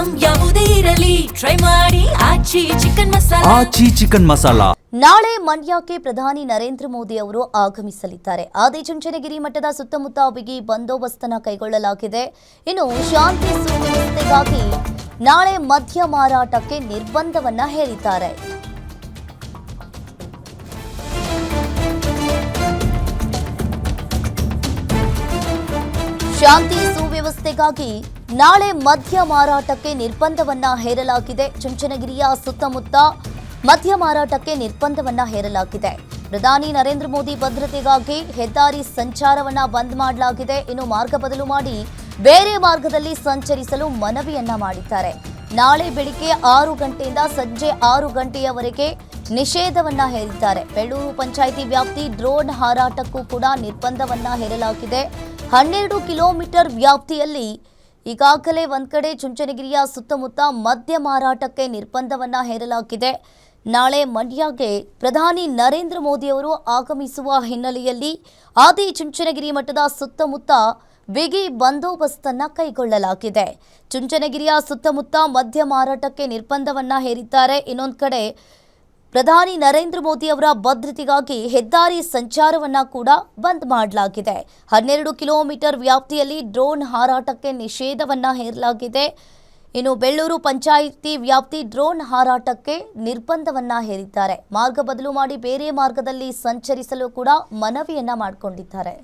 Item ಯಾವುದೇ ಇರಲಿ try ಮಾಡಿ ಆಚಿ ಚಿಕನ್ ಮಸಾಲಾ. ನಾಳೆ ಮಂಡ್ಯಕ್ಕೆ ಪ್ರಧಾನಿ ನರೇಂದ್ರ ಮೋದಿ ಅವರು ಆಗಮಿಸಲಿದ್ದಾರೆ. ಆದಿಚುಂಚನಗಿರಿ ಮಠದ ಸುತ್ತಮುತ್ತ ಬಿಗಿ ಬಂದೋಬಸ್ತನ್ನು ಕೈಗೊಳ್ಳಲಾಗಿದೆ. ಇನ್ನು ಶಾಂತಿ ಸುವ್ಯವಸ್ಥೆಗಾಗಿ ನಾಳೆ ಮದ್ಯ ಮಾರಾಟಕ್ಕೆ ನಿರ್ಬಂಧವನ್ನ ಹೇರಿದ್ದಾರೆ. ಶಾಂತಿ ಸುವ್ಯವಸ್ಥೆಗಾಗಿ ನಾಳೆ ಮದ್ಯ ಮಾರಾಟಕ್ಕೆ ನಿರ್ಬಂಧವನ್ನ ಹೇರಲಾಗಿದೆ. ಚುಂಚನಗಿರಿಯ ಸುತ್ತಮುತ್ತ ಮದ್ಯ ಮಾರಾಟಕ್ಕೆ ನಿರ್ಬಂಧವನ್ನ ಹೇರಲಾಗಿದೆ. ಪ್ರಧಾನಿ ನರೇಂದ್ರ ಮೋದಿ ಭದ್ರತೆಗಾಗಿ ಹೆದ್ದಾರಿ ಸಂಚಾರವನ್ನ ಬಂದ್ ಮಾಡಲಾಗಿದೆ. ಇನ್ನು ಮಾರ್ಗ ಬದಲು ಮಾಡಿ ಬೇರೆ ಮಾರ್ಗದಲ್ಲಿ ಸಂಚರಿಸಲು ಮನವಿಯನ್ನ ಮಾಡಿದ್ದಾರೆ. ನಾಳೆ ಬೆಳಿಗ್ಗೆ 6 ಗಂಟೆಯಿಂದ ಸಂಜೆ 6 ಗಂಟೆಯವರೆಗೆ ನಿಷೇಧವನ್ನ ಹೇರಿದ್ದಾರೆ. ಬೆಳ್ಳೂರು ಪಂಚಾಯಿತಿ ವ್ಯಾಪ್ತಿ ಡ್ರೋನ್ ಹಾರಾಟಕ್ಕೂ ಕೂಡ ನಿರ್ಬಂಧವನ್ನ ಹೇರಲಾಗಿದೆ. 12 ಕಿಲೋಮೀಟರ್ ವ್ಯಾಪ್ತಿಯಲ್ಲಿ ಈಗಾಗಲೇ ಒಂದ್ ಕಡೆ ಚುಂಚನಗಿರಿಯ ಸುತ್ತಮುತ್ತ ಮದ್ಯ ಮಾರಾಟಕ್ಕೆ ನಿರ್ಬಂಧವನ್ನ ಹೇರಲಾಗಿದೆ. ನಾಳೆ ಮಂಡ್ಯಗೆ ಪ್ರಧಾನಿ ನರೇಂದ್ರ ಮೋದಿ ಅವರು ಆಗಮಿಸುವ ಹಿನ್ನೆಲೆಯಲ್ಲಿ ಆದಿಚುಂಚನಗಿರಿ ಮಠದ ಸುತ್ತಮುತ್ತ ಬಿಗಿ ಬಂದೋಬಸ್ತನ್ನ ಕೈಗೊಳ್ಳಲಾಗಿದೆ. ಚುಂಚನಗಿರಿಯ ಸುತ್ತಮುತ್ತ ಮದ್ಯ ಮಾರಾಟಕ್ಕೆ ನಿರ್ಬಂಧವನ್ನ ಹೇರಿದ್ದಾರೆ. ಇನ್ನೊಂದು ಕಡೆ ಪ್ರಧಾನಿ ನರೇಂದ್ರ ಮೋದಿ ಅವರ ಭದ್ರತೆಗಾಗಿ ಹೆದ್ದಾರಿ ಸಂಚಾರವನ್ನ ಕೂಡ ಬಂದ್ ಮಾಡಲಾಗಿದೆ. 12 ಕಿಲೋಮೀಟರ್ ವ್ಯಾಪ್ತಿಯಲ್ಲಿ ಡ್ರೋನ್ ಹಾರಾಟಕ್ಕೆ ನಿಷೇಧವನ್ನ ಹೇರಲಾಗಿದೆ. ಇನ್ನು ಬೆಳ್ಳೂರು ಪಂಚಾಯಿತಿ ವ್ಯಾಪ್ತಿ ಡ್ರೋನ್ ಹಾರಾಟಕ್ಕೆ ನಿರ್ಬಂಧವನ್ನ ಹೇರಿದ್ದಾರೆ. ಮಾರ್ಗ ಬದಲು ಮಾಡಿ ಬೇರೆ ಮಾರ್ಗದಲ್ಲಿ ಸಂಚರಿಸಲು ಕೂಡ ಮನವಿಯನ್ನ ಮಾಡಿಕೊಂಡಿದ್ದಾರೆ.